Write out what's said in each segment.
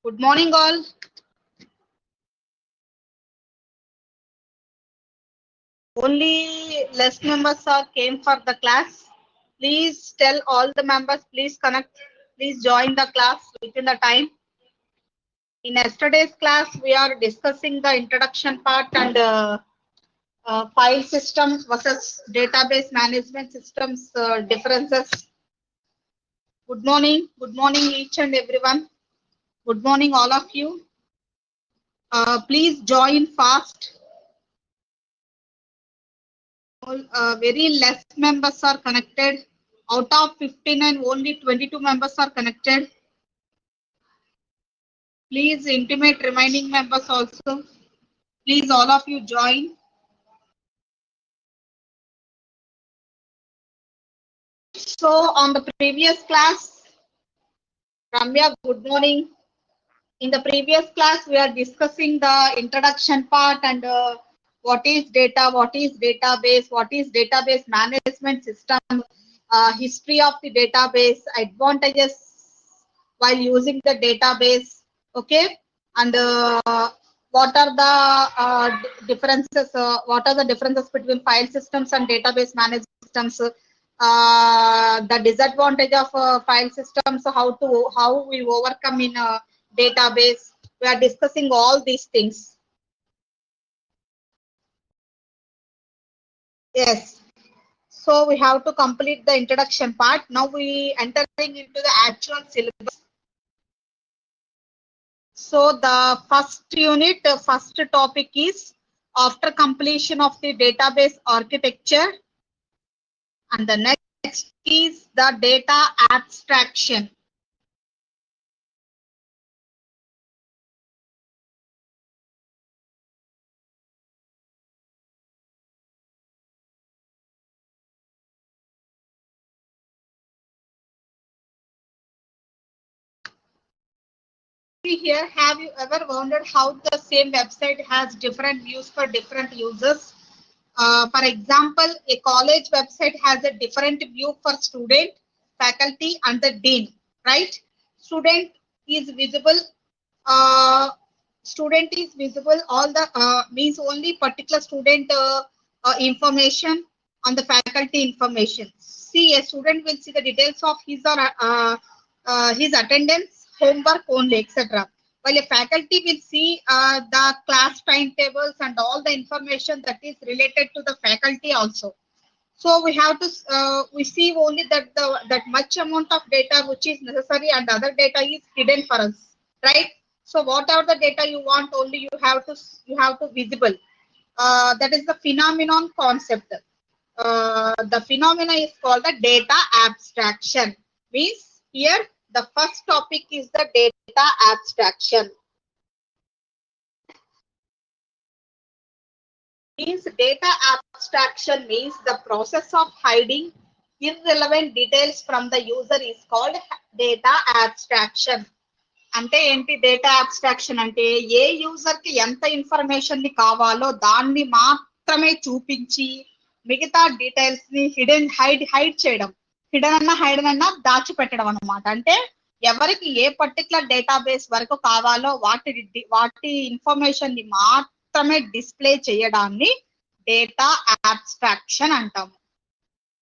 Good morning, all. Only less members are came for the class. Please tell all the members, please connect, please join the class within the time. In yesterday's class, we are discussing the introduction part and file system versus database management systems differences. Good morning each and everyone. Good morning all of you. Please join fast. Very less members are connected. Out of 59, only 22 members are connected. Please intimate remaining members also. Please all of you join. So on the previous class, Ramya, good morning. In the previous class, we are discussing the introduction part and what is data, what is database, what is database management system, history of the database, advantages while using the database, okay, and what are the differences, what are the differences between file systems and database management systems, the disadvantage of file systems, how we overcome in database. We are discussing all these things. Yes. So we have to complete the introduction part. Now we entering into the actual syllabus. So the first unit, the first topic is after completion of the database architecture, and the next is the data abstraction. See here, have you ever wondered how the same website has different views for different users? For example, a college website has a different view for student, faculty, and the dean, right? Student is visible. Student is visible. All the means only particular student information on the faculty information. See, a student will see the details of his or his attendance, homework only, etc. While a faculty will see the class timetables and all the information that is related to the faculty also. So we have to we see only that that much amount of data which is necessary and other data is hidden for us, right? So whatever the data you want, only you have to visible. That is the phenomenon concept. The phenomena is called the data abstraction. Means here the first topic is the data abstraction. Means data abstraction means the process of hiding irrelevant details from the user is called data abstraction. అంటే ఏంటి data abstraction అంటే ఏ user కి ఎంత information ని కావాలో దాన్ని మాత్రమే చూపించి మిగతా డీటెయిల్స్ ని హైడ్ చేయడం. హైడన్ అన్నా దాచిపెట్టడం అన్నమాట. అంటే ఎవరికి ఏ పర్టికులర్ డేటాబేస్ వరకు కావాలో వాటి ఇన్ఫర్మేషన్ ని మాత్రమే డిస్ప్లే చేయడాన్ని డేటా అబ్స్ట్రాక్షన్ అంటాము.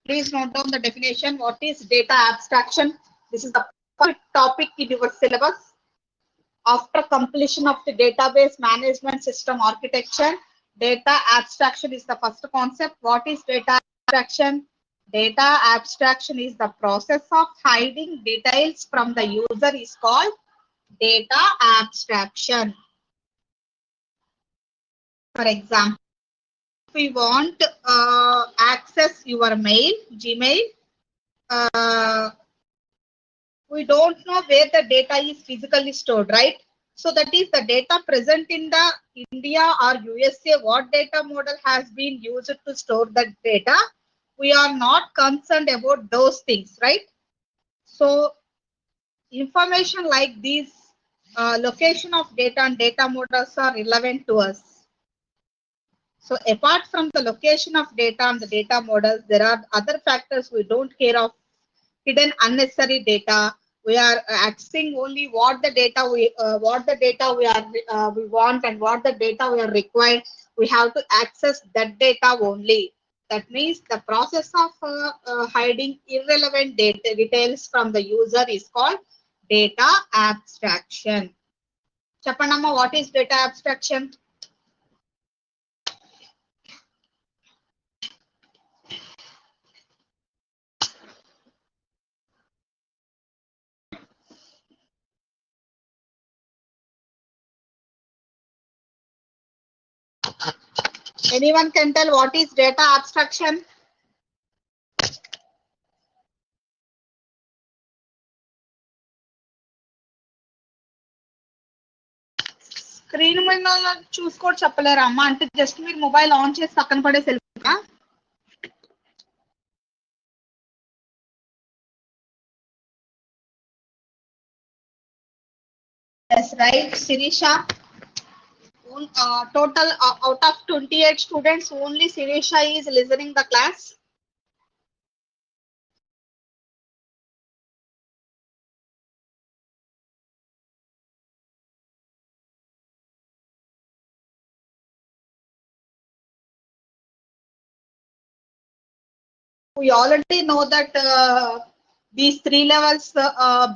Please note down the definition. What is data abstraction? This is the first topic in your syllabus. After completion of the database management system architecture, data abstraction is the first concept. What is data abstraction? Data abstraction is the process of hiding details from the user is called data abstraction. For example, if we want access your mail, Gmail, we don't know where the data is physically stored, right? So that is the data present in the India or USA, what data model has been used to store that data. We are not concerned about those things, right? So information like these location of data and data models are relevant to us. So apart from the location of data and the data models, there are other factors we don't care of. Hidden unnecessary data, We are accessing only what the data we want and what the data we are required. We have to access that data only. That means the process of hiding irrelevant data details from the user is called data abstraction. Chapanama, what is data abstraction? Anyone can tell what is data abstraction? Screen మీద చూసుకోవడం చెప్పలేరా అమ్మా? అంటే just మీరు mobile on చేసి పక్కన పడేసి వెళ్ళిపోతారా? Yes, right, Sirisha. Total out of 28 students, only Sirisha is listening the class. We already know that these three levels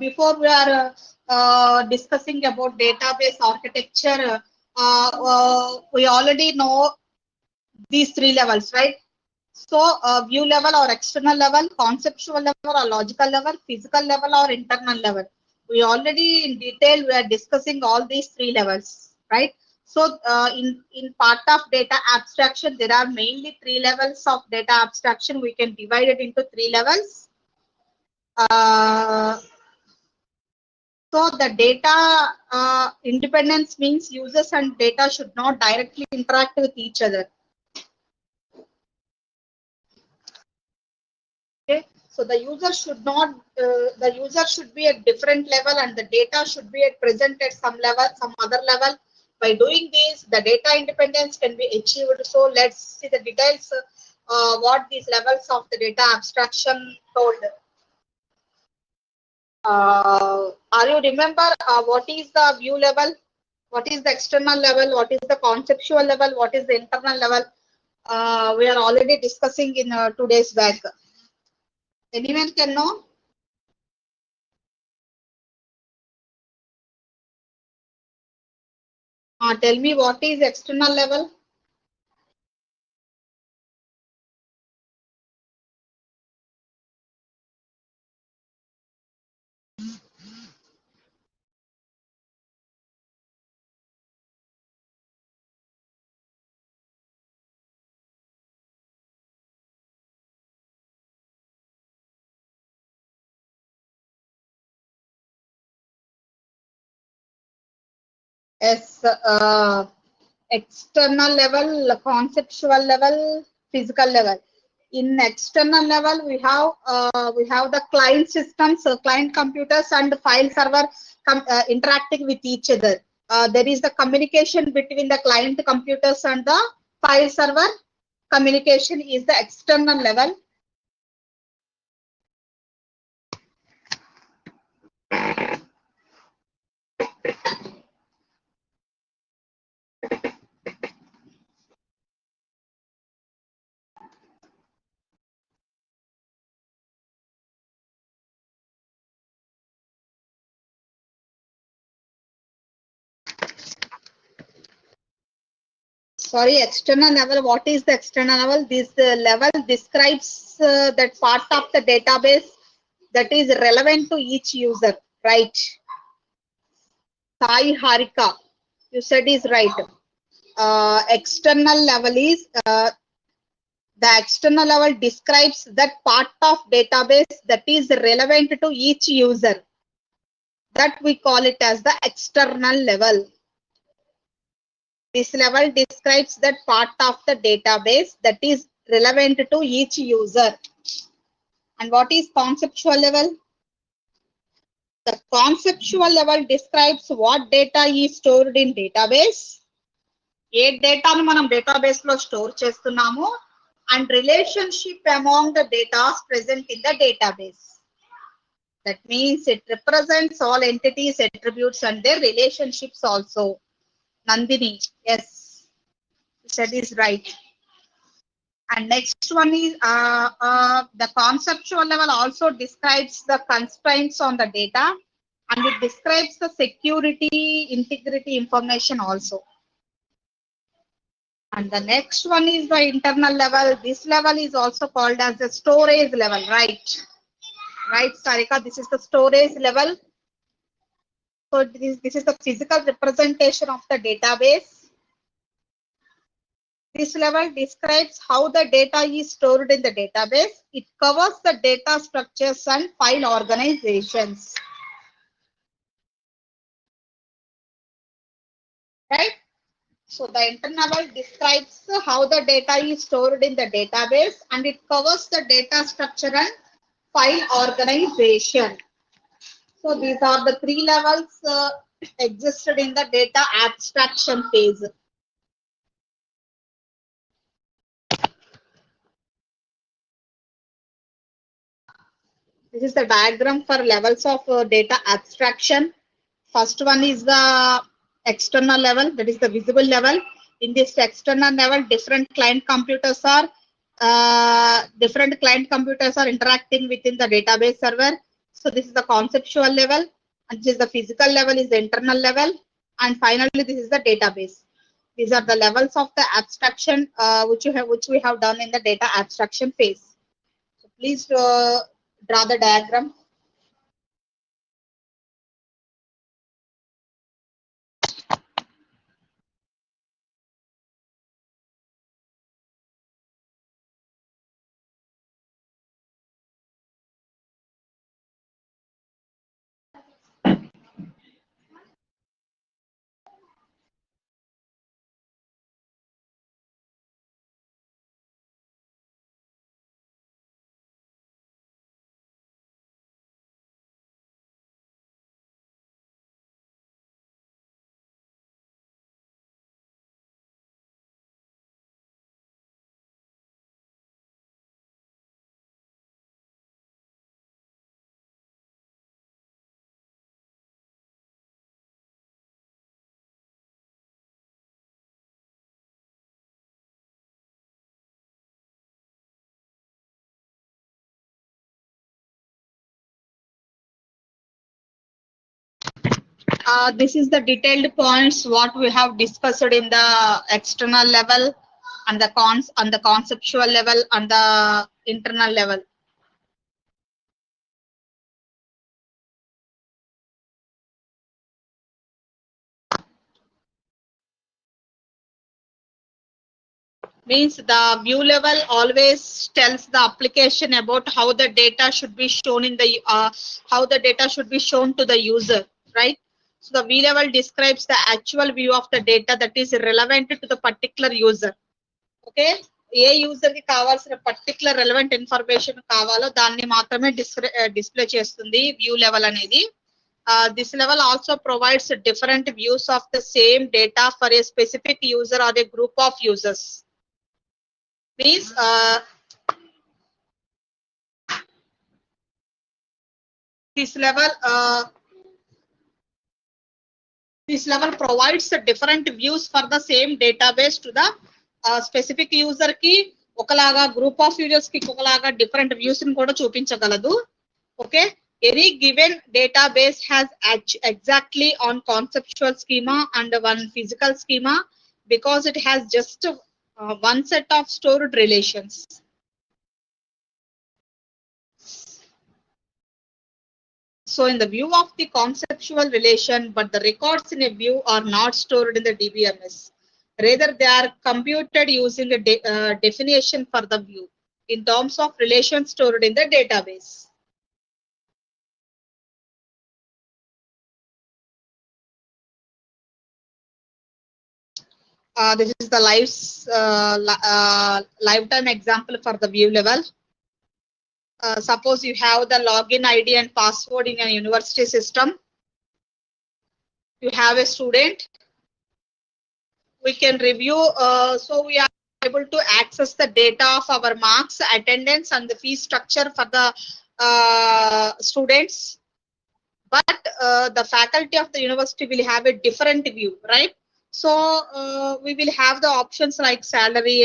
before we are discussing about database architecture. We already know these three levels, right? So view level or external level, conceptual level or logical level, physical level or internal level. We already in detail we are discussing all these three levels, right? So in part of data abstraction, there are mainly three levels of data abstraction. We can divide it into three levels. So the data independence means users and data should not directly interact with each other. Okay, so the user should be at different level and the data should be at present at some level, some other level. By doing this, the data independence can be achieved. So let's see the details, what these levels of the data abstraction told. Are you remember what is the view level, what is the external level, what is the conceptual level, what is the internal level? We are already discussing in 2 days back. Anyone can know? Tell me what is external level? Yes, external level, conceptual level, physical level. In external level, we have the client systems, client computers, and file server interacting with each other. There is the communication between the client computers and the file server. Communication is the external level. Sorry, external level. What is the external level? This level describes that part of the database that is relevant to each user, right? Sai Harika, you said is right. External level is the external level describes that part of database that is relevant to each user. That we call it as the external level. This level describes that part of the database that is relevant to each user. And what is conceptual level? The conceptual level describes what data is stored in database. ఏ డేటాను మనం database లో store చేస్తున్నాము and relationship among the data present in the database. That means it represents all entities, attributes, and their relationships also. Nandini, yes, said is right. And next one is the conceptual level also describes the constraints on the data, and it describes the security, integrity information also. And the next one is the internal level. This level is also called as the storage level, right? Right, Sarika, this is the storage level. So this is the physical representation of the database. This level describes how the data is stored in the database. It covers the data structures and file organizations. Right? So the internal level describes how the data is stored in the database, and it covers the data structure and file organization. So these are the three levels existed in the data abstraction phase. This is the diagram for levels of data abstraction. First one is the external level, that is the visible level. In this external level, different client computers are interacting within the database server. So this is the conceptual level, and this is the physical level, is the internal level, and finally this is the database. These are the levels of the abstraction which we have done in the data abstraction phase. So please draw the diagram. This is the detailed points what we have discussed in the external level, and the conceptual level, and the internal level. Means the view level always tells the application about how the data should be shown in the to the user, right? So the view level describes the actual view of the data that is relevant to the particular user. Okay, A user కి కావాల్సిన particular relevant information కావాలో దాన్ని మాత్రమే display చేస్తుంది view level అనేది. This level also provides different views of the same data for a specific user are A group of users. Means this level provides the different views for the same database to the specific user కి ఒకలాగా, group of users కి ఒకలాగా different views ని కూడా చూపించగలదు. Okay, any given database has exactly on conceptual schema and one physical schema because it has just one set of stored relations. So in the view of the conceptual relation, but the records in a view are not stored in the DBMS. Rather, they are computed using a definition for the view in terms of relations stored in the database. This is the lifetime example for the view level. Suppose you have the login ID and password in a university system. You have a student. We can review, so we are able to access the data of our marks, attendance, and the fee structure for the students, but the faculty of the university will have a different view, right? So we will have the options like salary,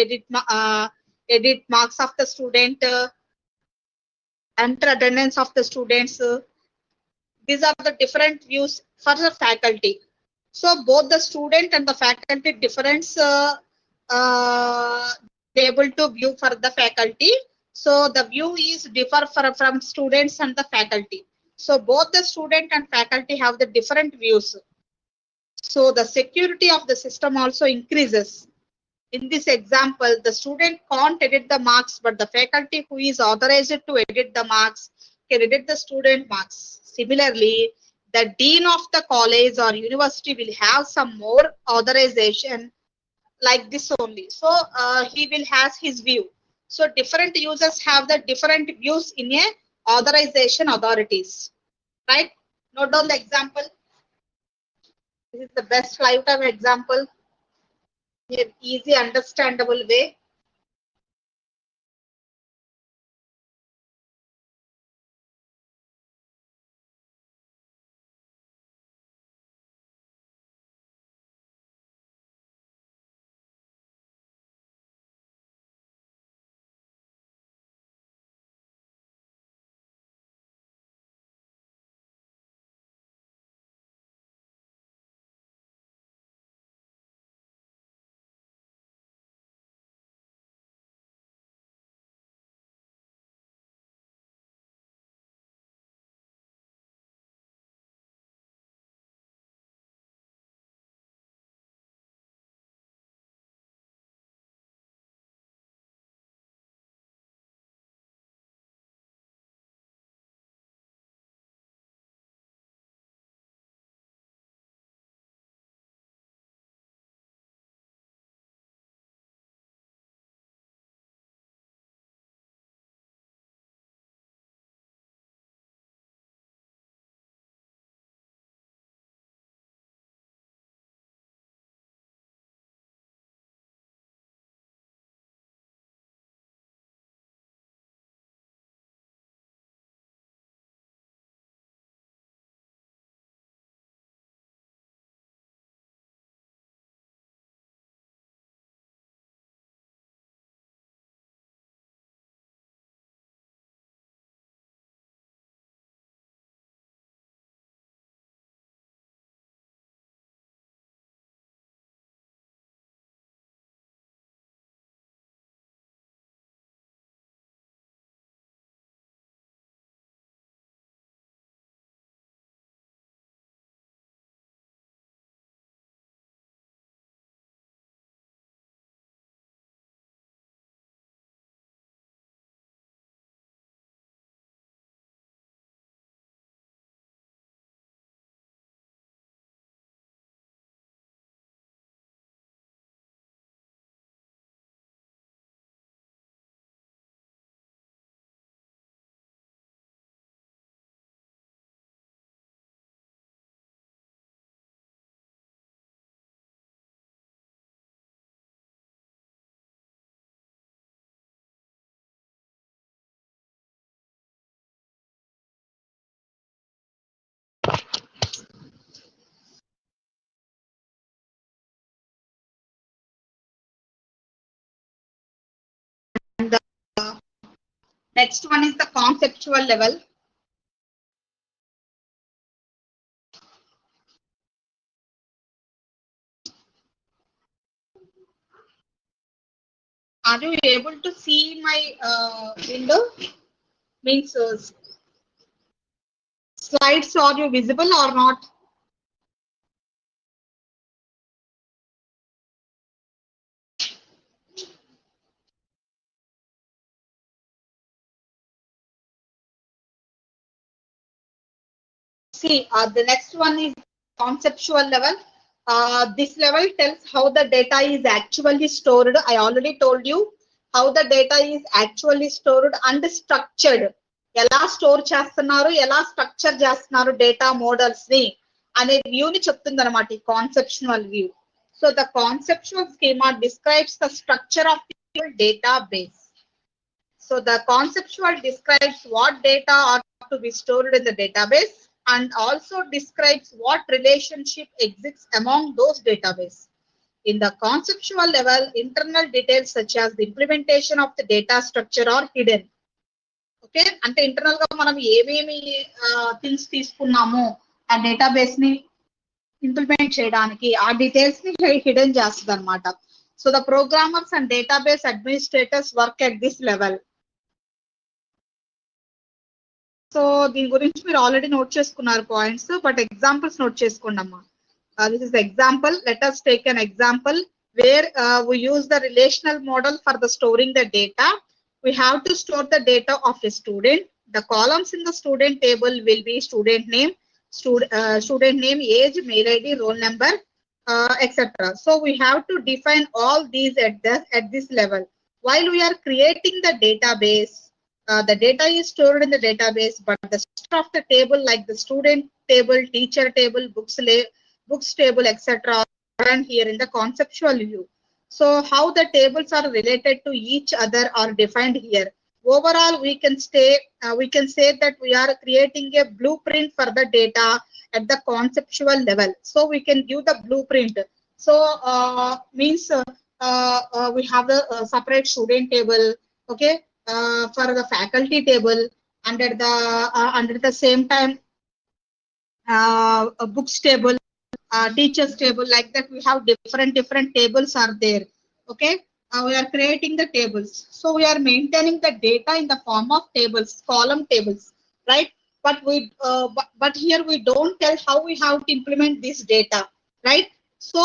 edit marks of the student, enter attendance of the students. These are the different views for the faculty. So both the student and the faculty difference able to view for the faculty. So the view is differ from students and the faculty. So both the student and faculty have the different views. So the security of the system also increases. In this example, the student can't edit the marks, but the faculty who is authorized to edit the marks can edit the student marks. Similarly, the dean of the college or university will have some more authorization like this only. So he will has his view. So different users have the different views in a authorization authorities, right? Note down the example. This is the best lifetime example in an easy understandable way. And the next one is the conceptual level. Are you able to see my window? Means slides, are you visible or not? See, the next one is conceptual level. This level tells how the data is actually stored. I already told you how the data is actually stored and structured. ఎలా store చేస్తున్నారు, ఎలా structure చేస్తున్నారు data models ని అనే view ని చెప్తుంది అనమాట ఈ conceptual view. So the conceptual schema describes the structure of the data base. So the conceptual describes what data are to be stored in the database and also describes what relationship exists among those databases. In the conceptual level, internal details such as the implementation of the data structure are hidden. Okay అంటే internal గా మనం ఏమేమి things తీసుకున్నామో ఆ database ని implement చేయడానికి ఆ details ని హిడెన్ చేస్తుంది అనమాట. So the programmers and database administrators work at this level. So దీని గురించి మీరు ఆల్రెడీ నోట్ చేసుకున్నారు పాయింట్స్, బట్ ఎగ్జాంపుల్స్ నోట్ చేసుకోండి అమ్మా. This is example. Let us take an example where we use the relational model for the storing the data. We have to store the data of a student. The columns in the student table will be student name, student name, age, mail ID, roll number, etc. So we have to define all these at this level. While we are creating the database, the data is stored in the database, but the structure of the table like the student table, teacher table, books table, etc. are here in the conceptual view. So how the tables are related to each other are defined here. Overall, we can say that we are creating a blueprint for the data at the conceptual level. So we can give the blueprint. So means we have a separate student table, okay, for the faculty table, under the same time a books table, teachers table, like that we have different tables are there. Okay, we are creating the tables, so we are maintaining the data in the form of tables, column tables, right? But here we don't tell how we have to implement this data, right? So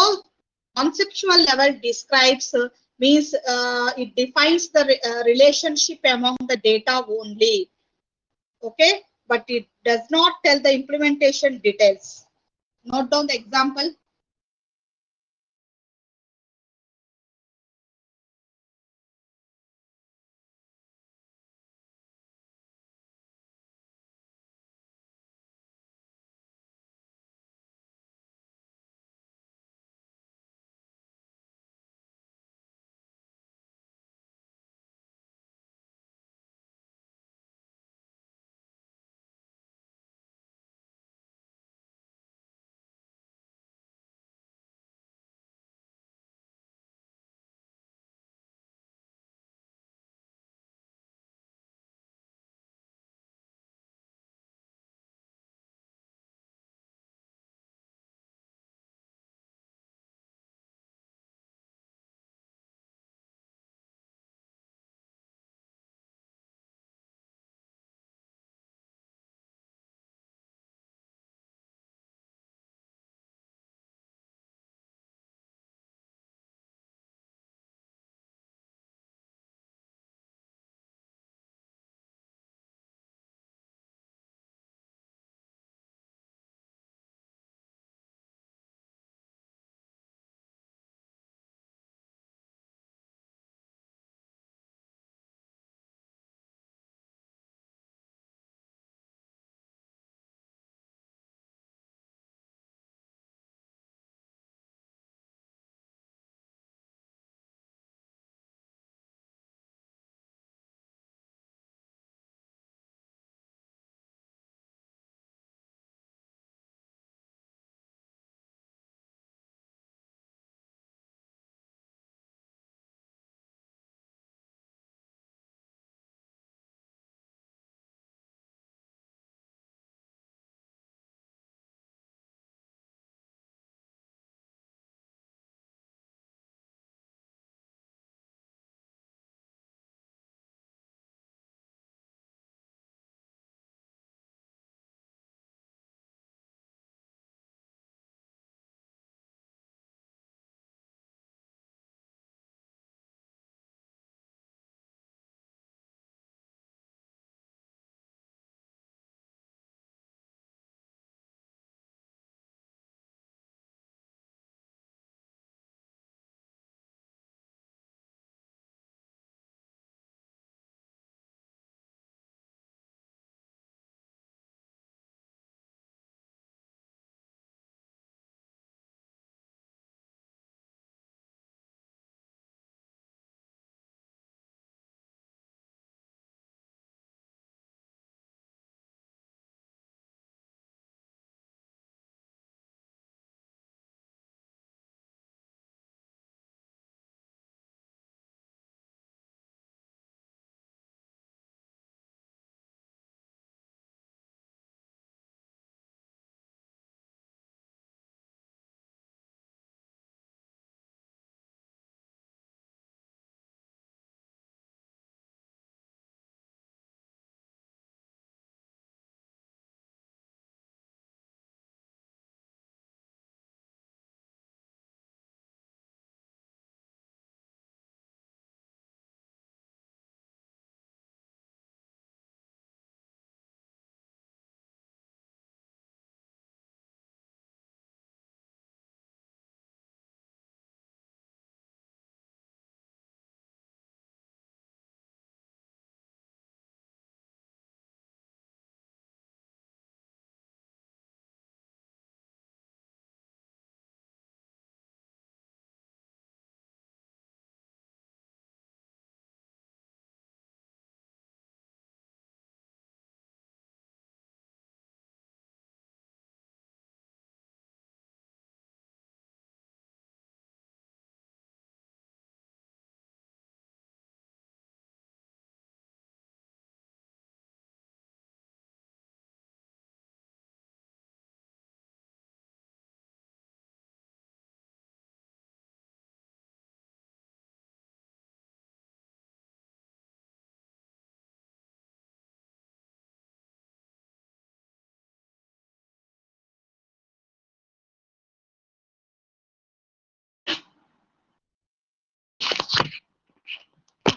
conceptual level describes means it defines the relationship among the data only. Okay, but it does not tell the implementation details. Note down the example.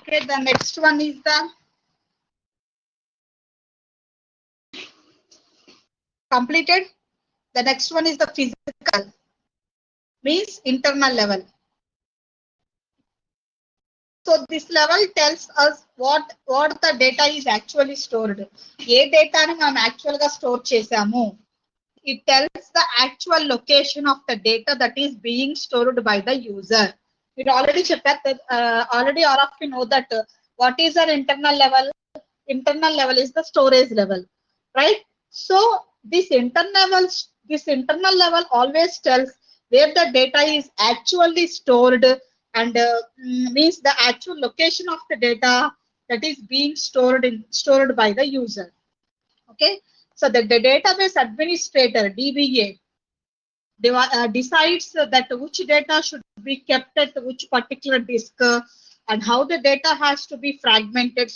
Okay, the next one is the completed. The next one is the physical, means internal level. So this level tells us what the data is actually stored. ఏ డేటాని మనం actual గా store చేసాము. It tells the actual location of the data that is being stored by the user. It already చెప్పారు that already all of you know that what is an internal level? Internal level is the storage level, right? So this internal level always tells where the data is actually stored and means the actual location of the data that is being stored by the user. Okay, so the database administrator DBA decides that which data should be kept at which particular disk and how the data has to be fragmented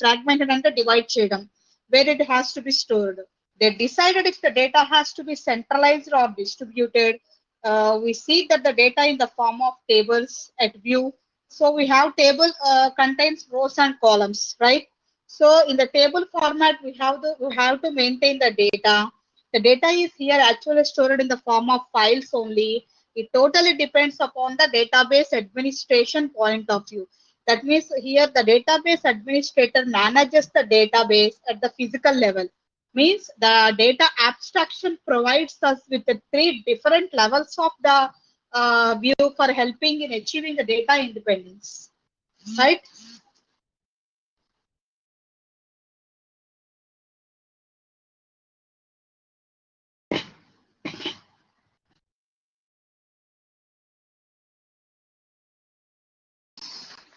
and divide cheyadam, where it has to be stored. They decided if the data has to be centralized or distributed. We see that the data in the form of tables at view. So we have table contains rows and columns, right? So in the table format, we have to maintain the data. The data is here actually stored in the form of files only. It totally depends upon the database administration point of view. That means here the database administrator manages the database at the physical level. Means the data abstraction provides us with the three different levels of the view for helping in achieving the data independence. Right?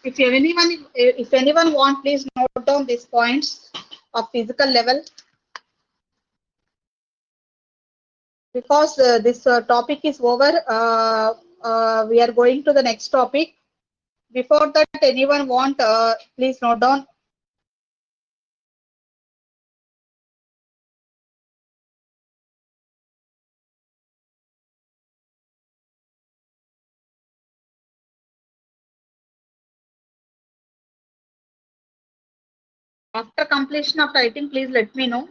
If anyone want, please note down these points of physical level, because this topic is over. We are going to the next topic. Before that, anyone want, please note down. After completion of writing, please let me know.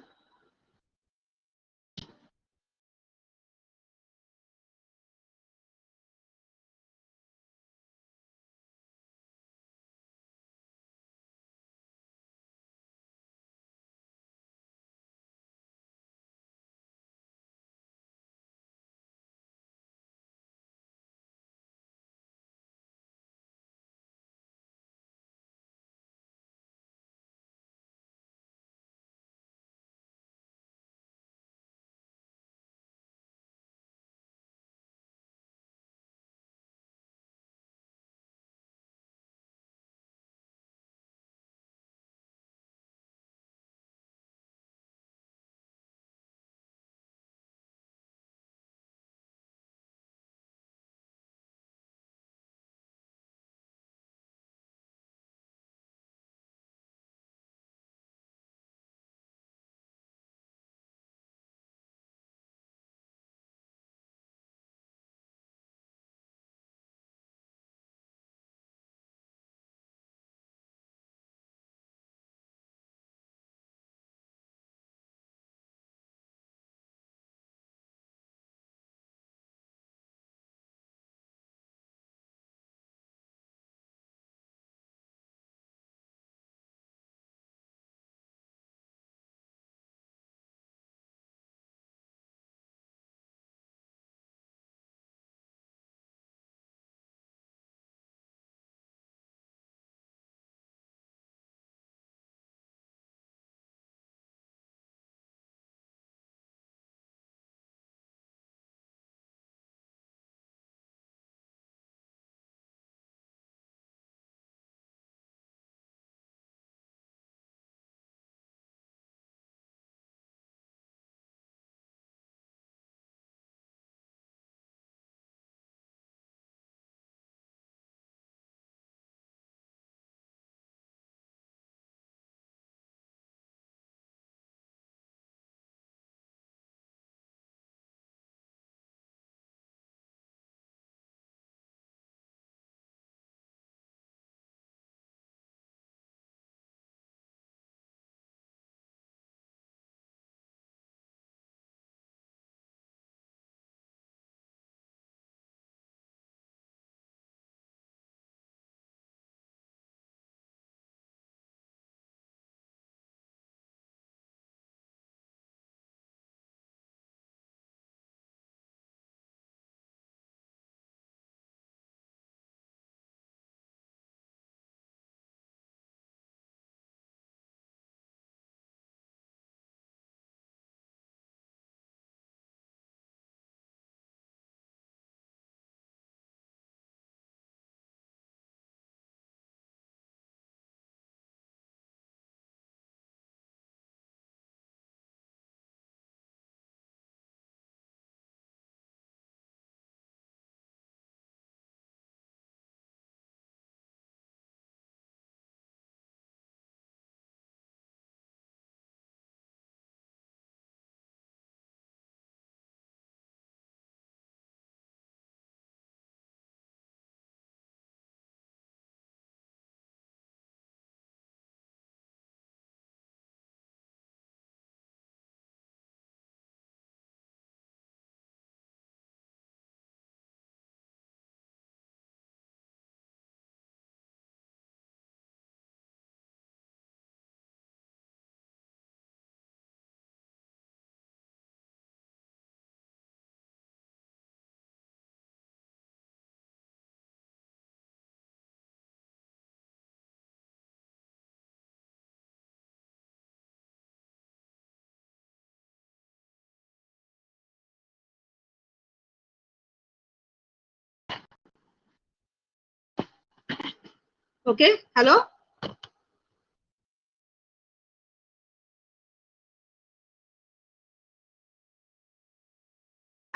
Okay hello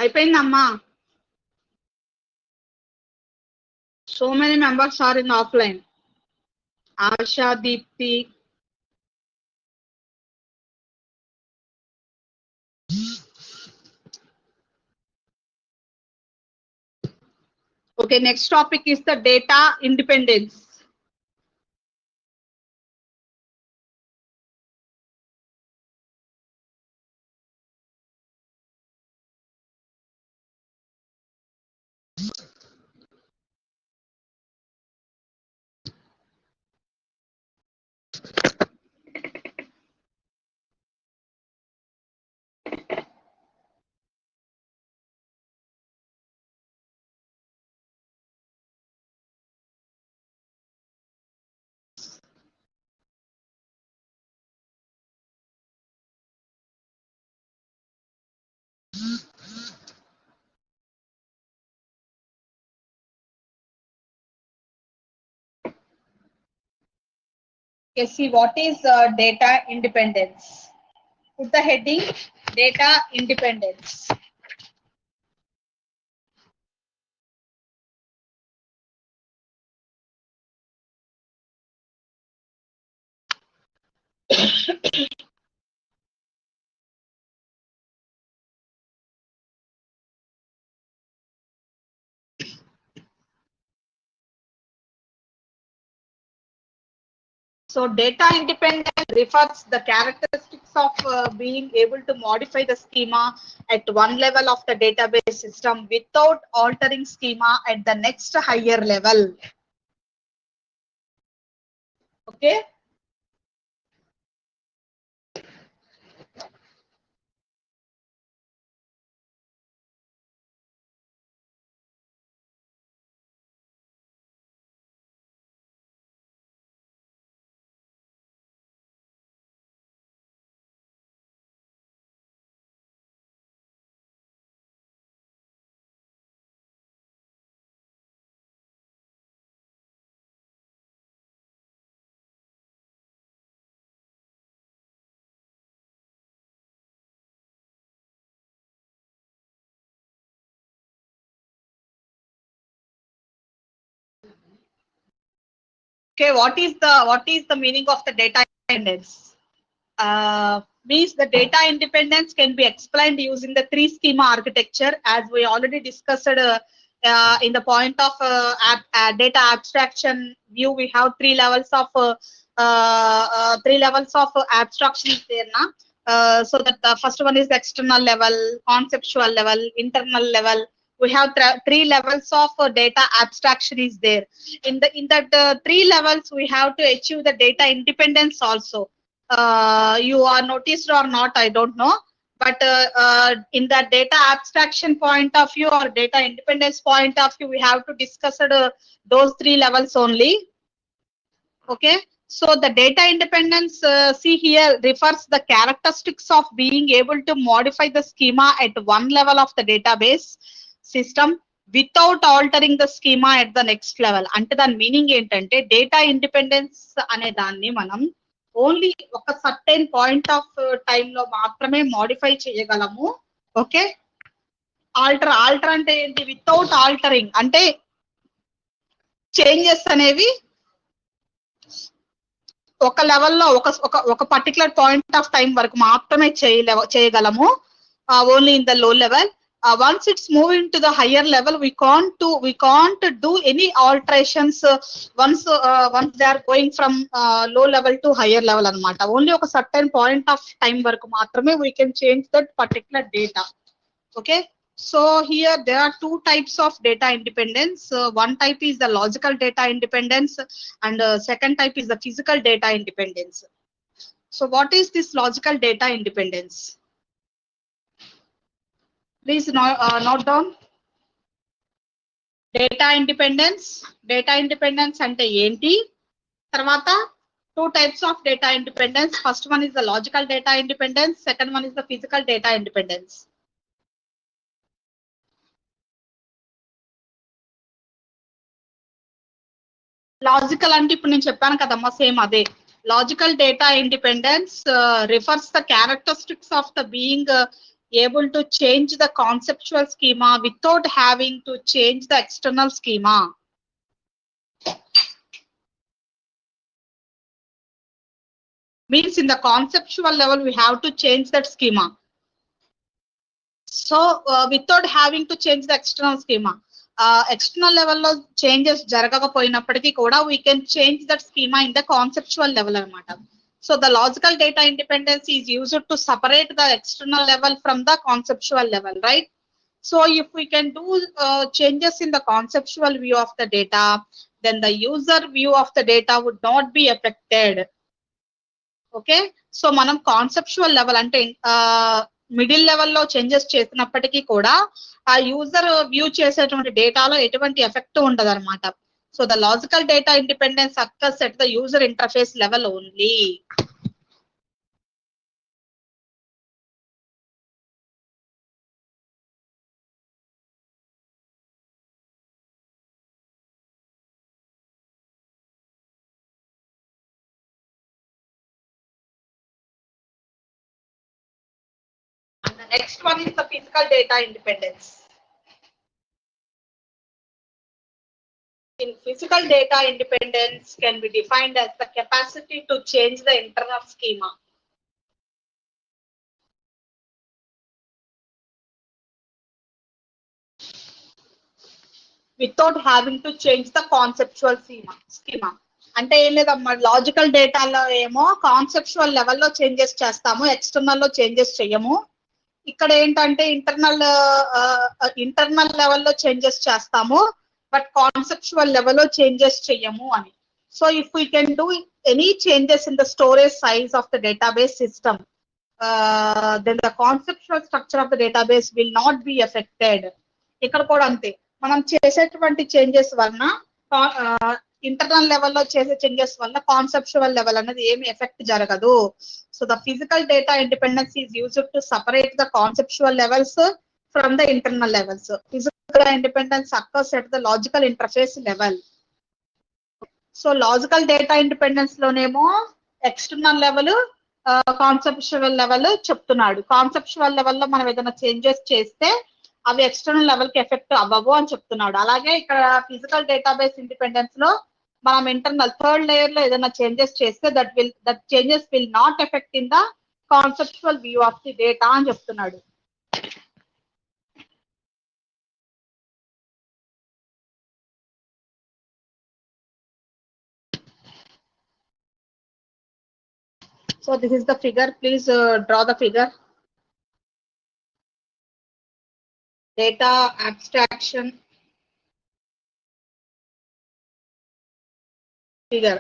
అయిపోయిందమ్మా. So many members are in offline. Asha, Deepti. Okay, next topic is the data independence. Okay, see what is data independence. Put the heading data independence. So data independence refers the characteristics of being able to modify the schema at one level of the database system without altering schema at the next higher level. Okay. Okay, what is the meaning of the data independence? Means the data independence can be explained using the three schema architecture, as we already discussed in the point of data abstraction view. We have three levels of abstraction there now. So that the first one is the external level, conceptual level, internal level. We have three levels of data abstraction is there. In that three levels, we have to achieve the data independence also. You are noticed or not, I don't know. But in the data abstraction point of view or data independence point of view, we have to discuss those three levels only. Okay. So the data independence, see here, refers the characteristics of being able to modify the schema at one level of the database system without altering the schema at the next level. అంటే దాని meaning ఏంటంటే data independence అనే దాన్ని మనం only ఒక certain point of time లో మాత్రమే modify చేయగలము. ఓకే. ఆల్టర్ అంటే ఏంటి? వితౌట్ ఆల్టరింగ్ అంటే చేంజెస్ అనేవి ఒక లెవెల్లో ఒక పర్టికులర్ పాయింట్ ఆఫ్ టైం వరకు మాత్రమే చేయగలము. Only in the low level. Once it's moving to the higher level, we can't do any alterations once they are going from low level to higher level anamata. Only oka certain point of time varaku maatrame we can change that particular data. Okay. So here there are two types of data independence. One type is the logical data independence, and second type is the physical data independence. So what is this logical data independence? Please note down. Data independence ante enti? Tarvata two types of data independence. First one is the logical data independence, second one is the physical data independence. Logical అంటే ఇప్పుడు నేను చెప్పాను కదమ్మా, same అదే. Logical data independence refers the characteristics of the being able to change the conceptual schema without having to change the external schema. Means in the conceptual level we have to change that schema. So without having to change the external schema, external level లో changes జరగకపోయినప్పటికీ కూడా we can change that schema in the conceptual level అన్నమాట. So the logical data independence is used to separate the external level from the conceptual level, right? So if we can do changes in the conceptual view of the data, then the user view of the data would not be affected. Okay, so మనం conceptual level అంటే middle లెవెల్లో changes చేసినప్పటికీ కూడా ఆ user view చేసేటువంటి డేటాలో ఎటువంటి effect ఉండదు అనమాట. So the logical data independence occurs at the user interface level only. The next one is the physical data independence. In physical data independence can be defined as the capacity to change the internal schema. Without having to change the conceptual schema. అంటే ఏం లేదమ్మా, logical డేటాలో ఏమో conceptual లెవెల్లో changes చేస్తాము, external లో changes చేయము. ఇక్కడ ఏంటంటే ఇంటర్నల్ లెవెల్లో చేంజెస్ చేస్తాము, బట్ కాన్సెప్చువల్ లెవెల్లో చేంజెస్ చేయము అని. So if we can do any changes in the storage size of the database system, then the conceptual structure of the database will not be affected. ఇక్కడ కూడా అంతే, మనం చేసేటువంటి చేంజెస్ వలన ఇంటర్నల్ లెవెల్లో చేసే చేంజెస్ వల్ల కాన్సెప్చువల్ లెవెల్ అనేది ఏమి ఎఫెక్ట్ జరగదు. So the physical data independence is used to separate the conceptual levels from the internal levels. Physical independence occurs at the logical interface level. So logical data independence లోనేమో external level, conceptual level చెప్తున్నాడు. కాన్సెప్చువల్ లెవెల్లో మనం ఏదైనా changes చేస్తే అవి external level కి effect అవ్వవు అని చెప్తున్నాడు. అలాగే ఇక్కడ ఫిజికల్ డేటాబేస్ ఇండిపెండెన్స్ లో మనం ఇంటర్నల్ థర్డ్ లేయర్ లో ఏదైనా చేంజెస్ చేస్తే that changes will not effect in the conceptual view of the data అని చెప్తున్నాడు. So this is the figure. Please draw the figure. Data abstraction figure.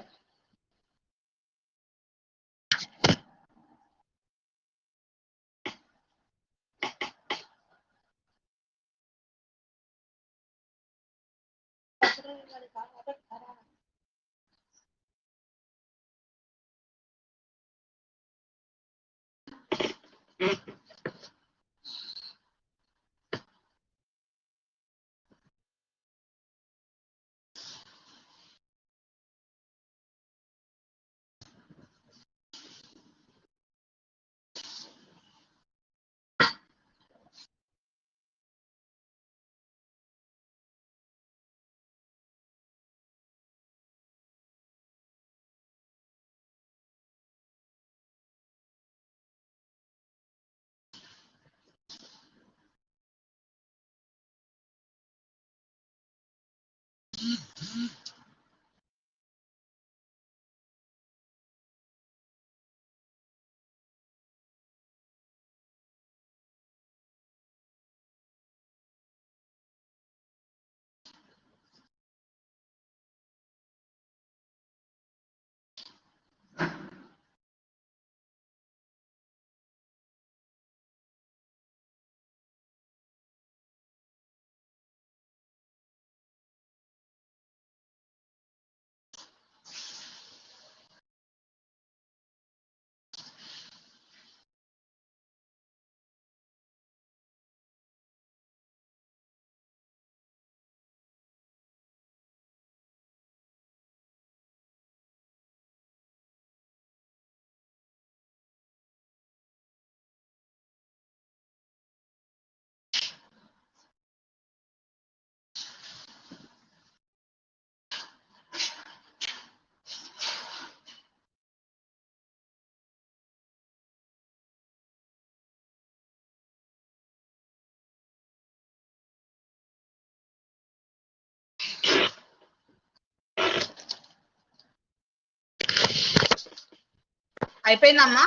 అయిపోయిందమ్మా?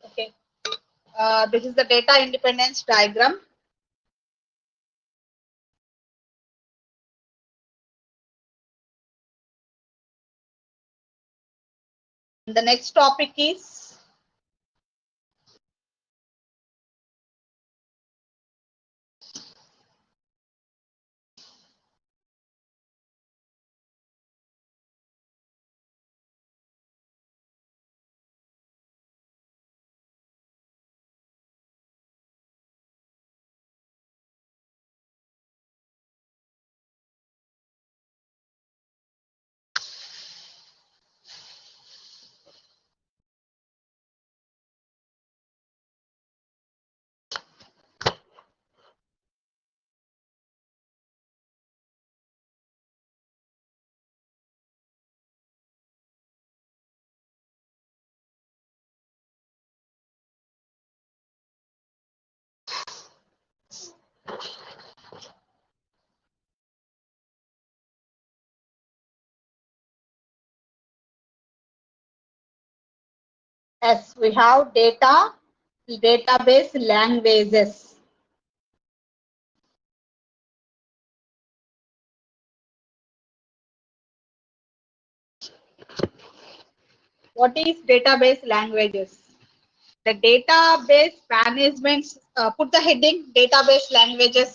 Okay. This is the data independence diagram. The next topic is yes, we have database languages. What is database languages? The database management, put the heading database languages.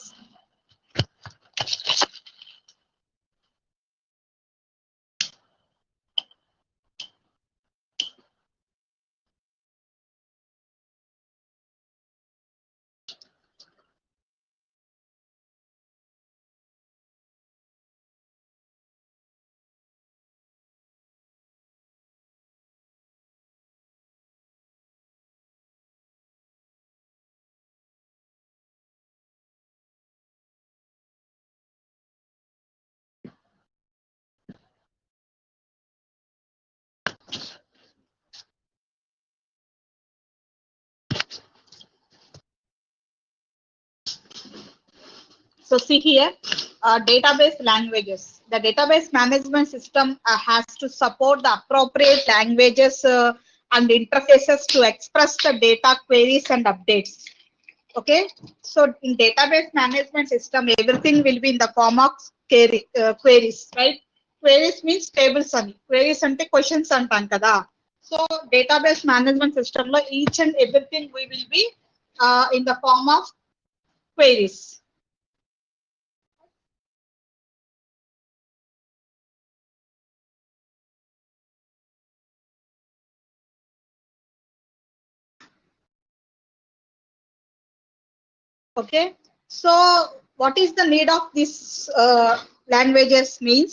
So see here, database languages. The database management system has to support the appropriate languages and interfaces to express the data queries and updates. Okay, so in database management system, everything will be in the form of queries, right? Queries means tables and queries ante questions antam kada. So database management system lo each and everything we will be in the form of queries. Okay, so what is the need of these languages means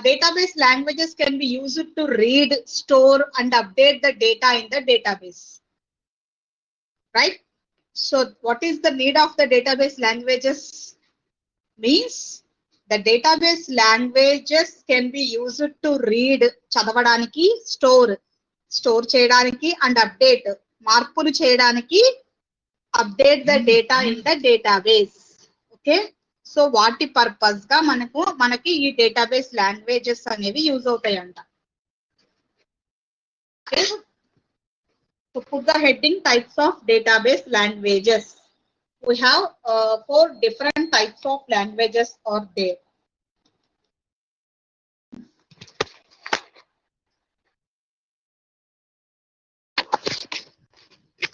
database languages can be used to read, store and update the data in the database, right? So what is the need of the database languages means the database languages can be used to read, చదవడానికి, store చేయడానికి and update, మార్పులు చేయడానికి, update the data in the database. Okay, so వాటి purpose గా మనకి ఈ database languages అనేవి use అవుతాయంట. Okay, so put the heading types of database languages. We have 4 different types of languages are there.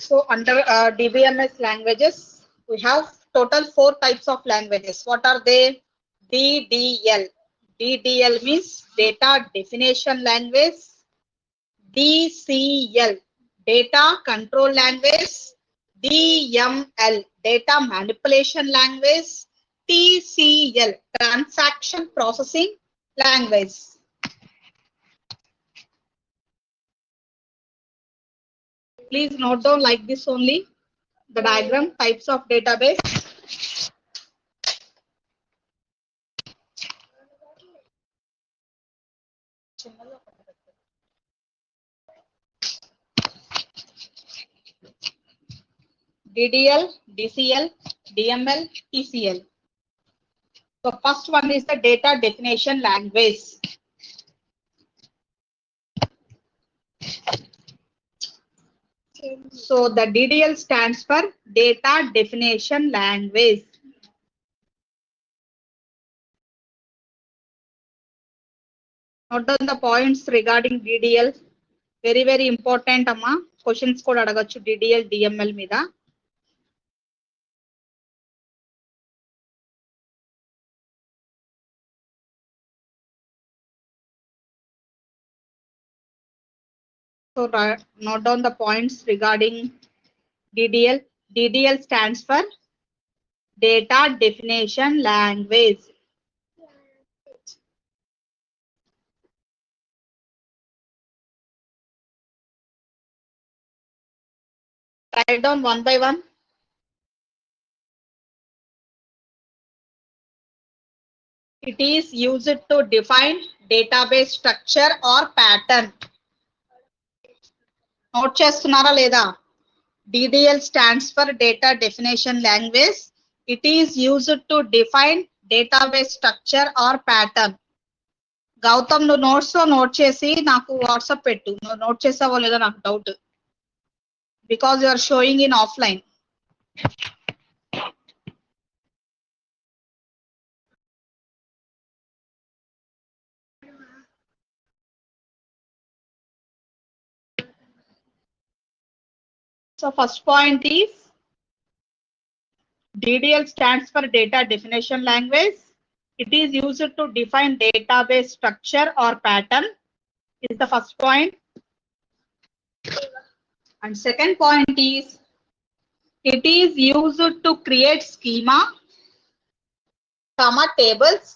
So under DBMS languages, we have total 4 types of languages. What are they? DDL. DDL means data definition language. DCL, data control language. DML, data manipulation language. TCL, transaction processing language. Please note down like this only, the diagram, types of database. DDL, DCL, DML, TCL. So first one is the data definition language. So the DDL stands for data definition language. Note down the points regarding DDL. Very important amma. Questions కూడా అడగొచ్చు DDL DML మీద. So note down the points regarding DDL. DDL stands for data definition language. Write down one by one. It is used to define database structure or pattern. Note చేస్తున్నారా లేదా? DDL stands for data definition language. It is used to define database structure or pattern. Gautam నువ్వు notes లో note చేసి నాకు WhatsApp పెట్టు. నువ్వు note చేసావో లేదో నాకు doubt. Because you are showing in offline. So first point is DDL stands for data definition language. It is used to define database structure or pattern. Is the first point. And second point is it is used to create schema, comma tables,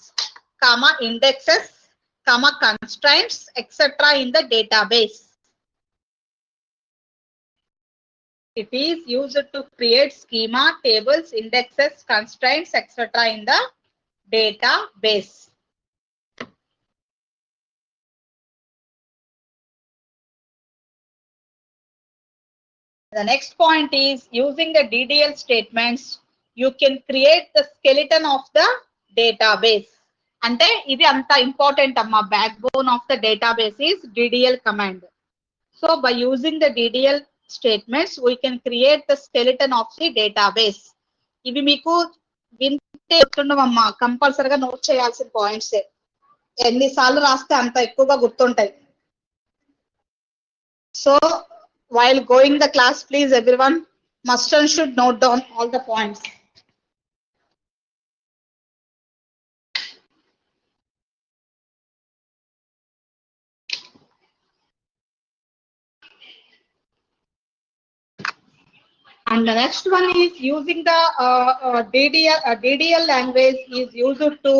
comma indexes, comma constraints, etc. in the database. It is used to create schema, tables, indexes, constraints, etc. in the database. The next point is using the DDL statements, you can create the skeleton of the database. Ante idi anta important amma, backbone of the database is DDL command. So by using the DDL statements, we can create the skeleton of the database. ఇవి మీకు వింటే గుర్తుండవమ్మా, కంపల్సరీగా note చేయాల్సిన points. ఎన్నిసార్లు రాస్తే అంత ఎక్కువగా గుర్తుంటాయి. So while going the class, please everyone must and should note down all the points. And the next one is using the DDL language is used to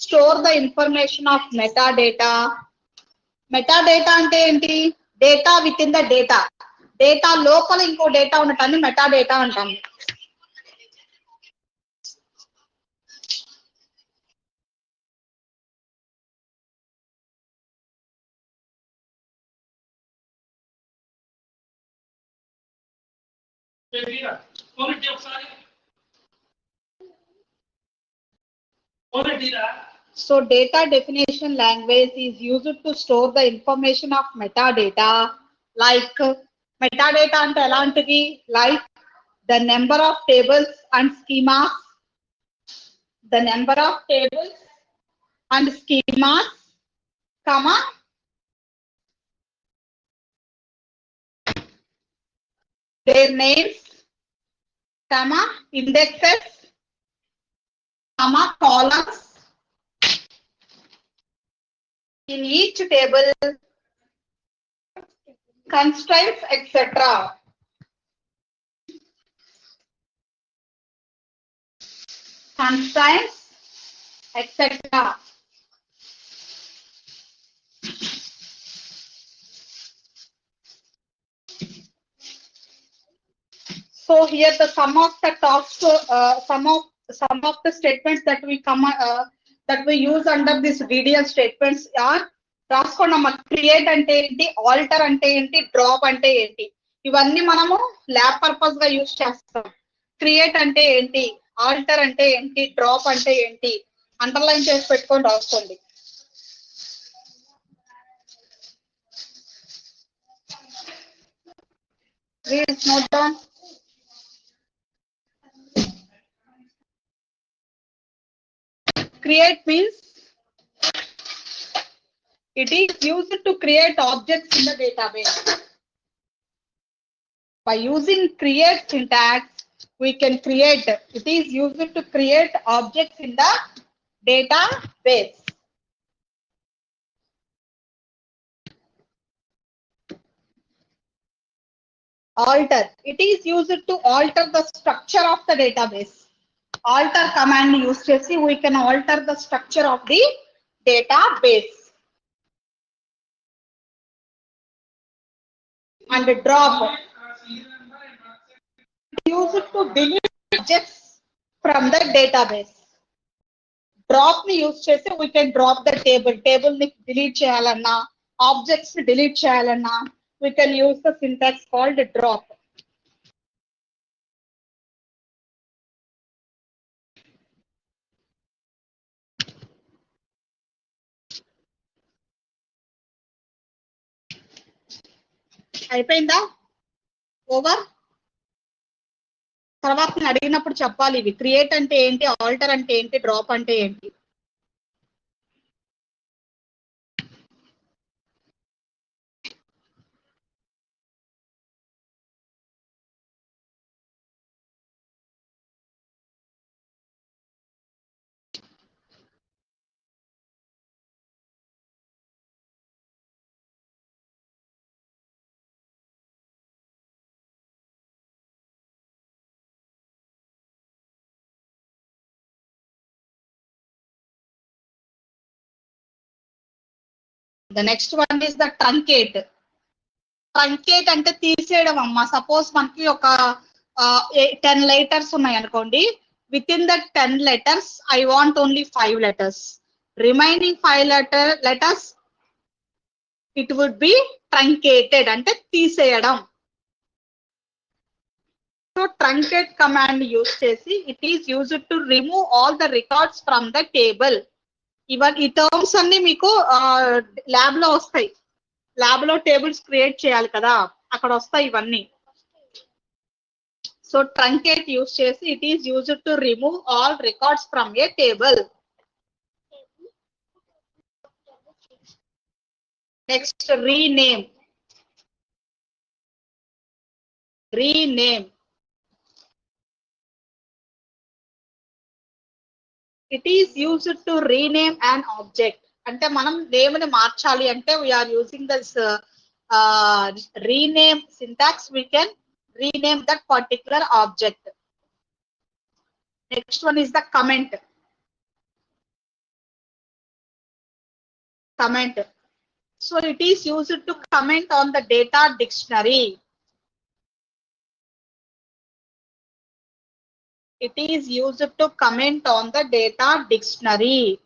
store the information of metadata. Metadata ante enti? Data within the data. Data లోపల ఇంకో data ఉండటాన్ని metadata అంటాం. So data definition language is used to store the information of metadata. Like metadata ante elantidi? Like the number of tables and schemas, the number of tables and schemas, comma their names, comma indexes, comma columns in each table, constraints, etc. Constraints, etc. So here the sum of the talks, some of the statements that we that we use under this DDL statements are రాసుకోండమ్మ. Create అంటే ఏంటి, alter అంటే ఏంటి, drop అంటే ఏంటి, ఇవన్నీ మనము lab purpose గా యూజ్ చేస్తాం. క్రియేట్ అంటే ఏంటి, ఆల్టర్ అంటే ఏంటి, డ్రాప్ అంటే ఏంటి అండర్లైన్ చేసి పెట్టుకొని రాసుకోండి. Please note down. Create means it is used to create objects in the database. By using create syntax, we can create. It is used to create objects in the database. Alter. It is used to alter the structure of the database. Alter command use chesi we can alter the structure of the database. And drop. Use it to delete objects from the database. Drop ni use chesi we can drop the table. Table ni delete cheyalanna, objects ni delete cheyalanna, we can use the syntax called drop. అయిపోయిందా? Over. తర్వాత అడిగినప్పుడు చెప్పాలి ఇవి create అంటే ఏంటి, alter అంటే ఏంటి, drop అంటే ఏంటి. The next one is the truncate. Truncate అంటే తీసేయడం అమ్మా. సపోజ్ మనకి ఒక 10 letters ఉన్నాయి అనుకోండి. Within the 10 letters, I want only 5 letters. Remaining 5 letters, it would be truncated అంటే తీసేయడం. So truncate command use చేసి it is used to remove all the records from the table. ఇవన్నీ ఈ టర్మ్స్ అన్ని మీకు ల్యాబ్ లో వస్తాయి. ల్యాబ్ లో టేబుల్స్ క్రియేట్ చేయాలి కదా, అక్కడ వస్తాయి ఇవన్నీ. సో ట్రంకేట్ యూస్ చేసి it is used to remove all records from a table. Next rename. Rename it is used to rename an object. అంటే మనం నేమ్ ని మార్చాలి అంటే we are using this rename syntax. We can rename that particular object. Next one is the comment. Comment. So it is used to comment on the data dictionary. It is used to comment on the data dictionary.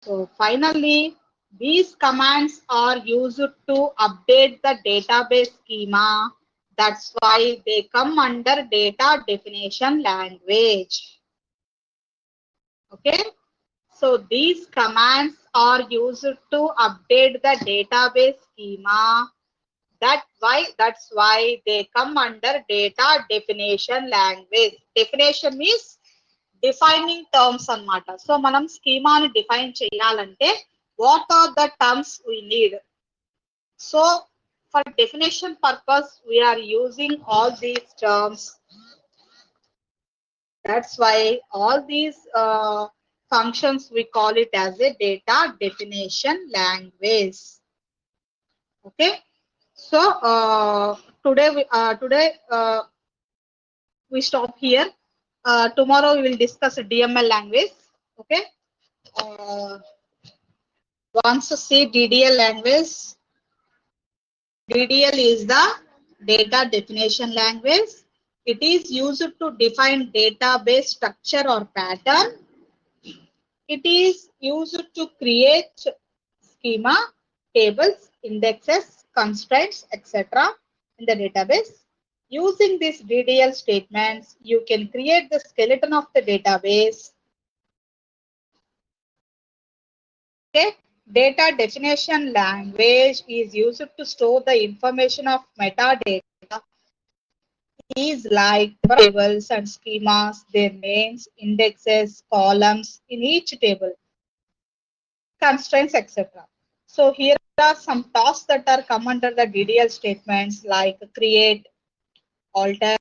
So finally, these commands are used to update the database schema. That's why they come under data definition language. Okay. So these commands are used to update the database schema. That's why they come under data definition language. Definition means defining terms అన్నమాట. So మనం స్కీమాని define చేయాలంటే what are the terms we need. So for definition purpose we are using all these terms. That's why all these functions we call it as a data definition language. Okay. So today we stop here. Tomorrow we will discuss a DML language. Okay. Once to see DDL language. DDL is the data definition language. It is used to define database structure or pattern. It is used to create schema, tables, indexes, constraints, etc. in the database. Using these DDL statements, you can create the skeleton of the database. Okay. Data definition language is used to store the information of metadata. These like tables and schemas, their names, indexes, columns in each table, constraints, etc. So here are some tasks that are come under the DDL statements like create, alter,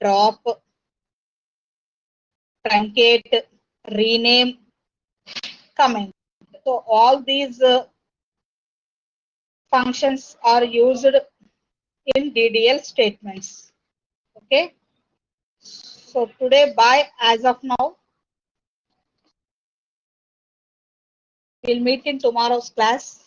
drop, truncate, rename, comment. So all these functions are used in DDL statements. Okay. So today, bye. As of now, we'll meet in tomorrow's class.